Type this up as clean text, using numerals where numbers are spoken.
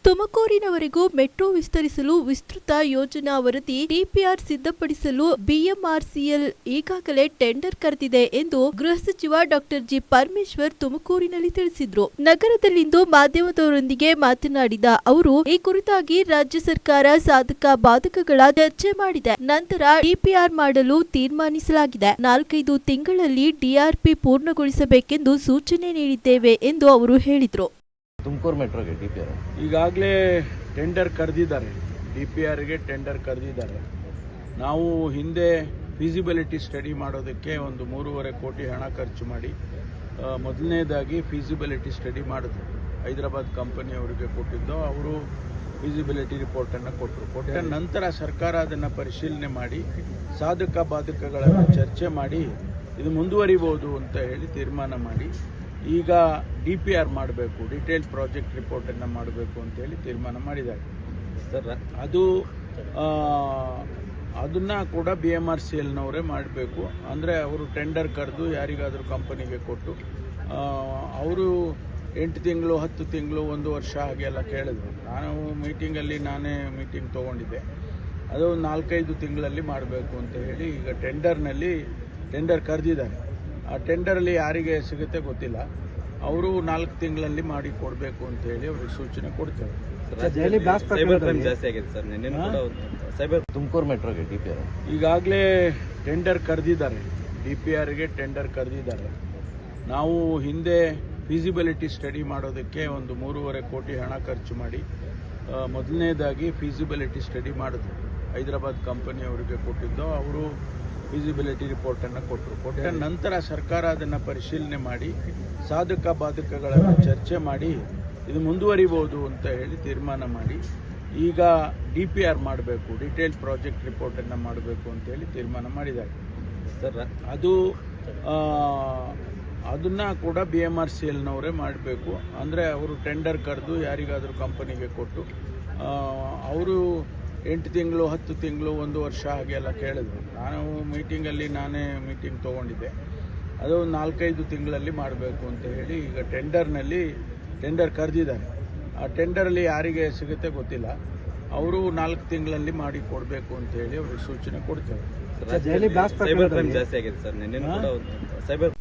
ತುಮಕೂರಿನವರೆಗೂ metro ವಿಸ್ತರಿಸಲು ವಿಸ್ತೃತ ಯೋಜನಾ ವರದಿ ಡಿಪಿಆರ್ ಸಿದ್ಧಪಡಿಸಲು ಬಿಎಂಆರ್ಸಿಎಲ್ ಈಗಾಗಲೇ ಟೆಂಡರ್ ಕರೆದಿದೆ ಎಂದು ಗೃಹ ಸಚಿವ ಡಾಕ್ಟರ್ ಜಿ ಪರಮೇಶ್ವರ್ ತುಮಕೂರಿನಲ್ಲಿ ತಿಳಿಸಿದರು. ನಗರದಲ್ಲಿಂದು ಮಾಧ್ಯಮದವರೊಂದಿಗೆ ಮಾತನಾಡಿದ ಅವರು, ಈ ಕುರಿತಾಗಿ ರಾಜ್ಯ ಸರ್ಕಾರ ಸಾಧಕ ಬಾಧಕಗಳ ಚರ್ಚೆ ಮಾಡಿದೆ. ನಂತರ ಡಿಪಿಆರ್ ಮಾಡಲು ತೀರ್ಮಾನಿಸಲಾಗಿದೆ. 4-5 ತಿಂಗಳಲ್ಲಿ ಡಿಆರ್ಪಿ ಪೂರ್ಣಗೊಳಿಸಬೇಕೆಂದು ಸೂಚನೆ ನೀಡಿದ್ದೇವೆ ಎಂದು ಅವರು ಹೇಳಿದರು. ತುಮಕೂರು ಮೆಟ್ರೋಗೆ ಡಿಪಿಆರ್ ಈಗಾಗಲೇ ಟೆಂಡರ್ ಕರೆದಿದ್ದಾರೆ. ಡಿಪಿಆರ್ಗೆ ಟೆಂಡರ್ ಕರೆದಿದ್ದಾರೆ. ನಾವು ಹಿಂದೆ ಫೀಸಿಬಿಲಿಟಿ ಸ್ಟಡಿ ಮಾಡೋದಕ್ಕೆ ಒಂದು 3.5 ಕೋಟಿ ಹಣ ಖರ್ಚು ಮಾಡಿ ಮೊದಲನೇದಾಗಿ ಫೀಸಿಬಿಲಿಟಿ ಸ್ಟಡಿ ಮಾಡಿದ್ರು. ಹೈದರಾಬಾದ್ ಕಂಪನಿಯವರಿಗೆ ಕೊಟ್ಟಿದ್ದು. ಅವರು ಫೀಸಿಬಿಲಿಟಿ ರಿಪೋರ್ಟನ್ನು ಕೊಟ್ಟ ನಂತರ ಸರ್ಕಾರ ಅದನ್ನು ಪರಿಶೀಲನೆ ಮಾಡಿ ಸಾಧಕ ಬಾಧಕಗಳನ್ನು ಚರ್ಚೆ ಮಾಡಿ ಇದು ಮುಂದುವರಿಬೋದು ಅಂತ ಹೇಳಿ ತೀರ್ಮಾನ ಮಾಡಿ ಈಗ ಡಿಪಿಆರ್ ಮಾಡಬೇಕು, ಡಿಟೇಲ್ ಪ್ರಾಜೆಕ್ಟ್ ರಿಪೋರ್ಟನ್ನು ಮಾಡಬೇಕು ಅಂತೇಳಿ ತೀರ್ಮಾನ ಮಾಡಿದ್ದಾರೆ ಸರ್. ಅದನ್ನು ಕೂಡ BMRCLನವರೇ ಮಾಡಬೇಕು. ಅಂದರೆ ಅವರು ಟೆಂಡರ್ ಕರೆದು ಯಾರಿಗಾದರೂ ಕಂಪನಿಗೆ ಕೊಟ್ಟು ಅವರು 8 ತಿಂಗಳು 10 ತಿಂಗಳು 1 ವರ್ಷ ಹಾಗೆಲ್ಲ ಕೇಳಿದ್ರು. ನಾನು ನಾನೇ ಮೀಟಿಂಗ್ ತೊಗೊಂಡಿದ್ದೆ. ಅದು 4-5 ತಿಂಗಳಲ್ಲಿ ಮಾಡಬೇಕು ಅಂತ ಹೇಳಿ ಈಗ ಟೆಂಡರ್ ಕರೆದಿದ್ದಾರೆ. ಆ ಟೆಂಡರಲ್ಲಿ ಯಾರಿಗೆ ಸಿಗುತ್ತೆ ಗೊತ್ತಿಲ್ಲ. ಅವರು 4 ತಿಂಗಳಲ್ಲಿ ಮಾಡಿ ಕೊಡಬೇಕು ಅಂತ ಹೇಳಿ ಅವ್ರಿಗೆ ಸೂಚನೆ ಕೊಡ್ತೇವೆ. ತುಮಕೂರು ಮೆಟ್ರೋಗೆ ಡಿಪಿಆರ್ ಈಗಾಗಲೇ ಟೆಂಡರ್ ಕರೆದಿದ್ದಾರೆ. ಡಿಪಿಆರ್ಗೆ ಟೆಂಡರ್ ಕರೆದಿದ್ದಾರೆ. ನಾವು ಹಿಂದೆ ಫೀಸಿಬಿಲಿಟಿ ಸ್ಟಡಿ ಮಾಡೋದಕ್ಕೆ ಒಂದು 3.5 ಕೋಟಿ ಹಣ ಖರ್ಚು ಮಾಡಿ ಮೊದಲನೇದಾಗಿ ಫೀಸಿಬಿಲಿಟಿ ಸ್ಟಡಿ ಮಾಡಿದ್ರು. ಹೈದರಾಬಾದ್ ಕಂಪನಿಯವರಿಗೆ ಕೊಟ್ಟಿದ್ದು. ಅವರು ಫೀಸಿಬಿಲಿಟಿ ರಿಪೋರ್ಟನ್ನು ಕೊಟ್ಟ ನಂತರ ಸರ್ಕಾರ ಅದನ್ನು ಪರಿಶೀಲನೆ ಮಾಡಿ ಸಾಧಕ ಬಾಧಕಗಳನ್ನು ಚರ್ಚೆ ಮಾಡಿ ಇದು ಮುಂದುವರಿಬೋದು ಅಂತ ಹೇಳಿ ತೀರ್ಮಾನ ಮಾಡಿ ಈಗ ಡಿಪಿಆರ್ ಮಾಡಬೇಕು, ಡಿಟೇಲ್ ಪ್ರಾಜೆಕ್ಟ್ ರಿಪೋರ್ಟನ್ನು ಮಾಡಬೇಕು ಅಂತ ಹೇಳಿ ತೀರ್ಮಾನ ಮಾಡಿದ್ದಾರೆ ಸರ್. ಅದನ್ನು ಕೂಡ BMRCLನವರೇ ಮಾಡಬೇಕು. ಅಂದರೆ ಅವರು ಟೆಂಡರ್ ಕರೆದು ಯಾರಿಗಾದರೂ ಕಂಪನಿಗೆ ಕೊಟ್ಟು ಅವರು 8 ತಿಂಗಳು 10 ತಿಂಗಳು 1 ವರ್ಷ ಹಾಗೆಲ್ಲ ಕೇಳಿದ್ರು. ನಾನು ನಾನೇ ಮೀಟಿಂಗ್ ತೊಗೊಂಡಿದ್ದೆ. ಅದು 4-5 ತಿಂಗಳಲ್ಲಿ ಮಾಡಬೇಕು ಅಂತ ಹೇಳಿ ಈಗ ಟೆಂಡರ್ ಕರೆದಿದ್ದಾರೆ. ಆ ಟೆಂಡರಲ್ಲಿ ಯಾರಿಗೆ ಸಿಗುತ್ತೆ ಗೊತ್ತಿಲ್ಲ. ಅವರು 4 ತಿಂಗಳಲ್ಲಿ ಮಾಡಿ ಕೊಡಬೇಕು ಅಂತ ಹೇಳಿ ಅವ್ರಿಗೆ ಸೂಚನೆ ಕೊಡ್ತೇವೆ. ಸೈಬರ್ ಕ್ರೈಮ್ ಜಾಸ್ತಿ ಆಗಿದೆ ಸರ್. ನಿನ್ನೆ ಕೂಡ ಸೈಬರ್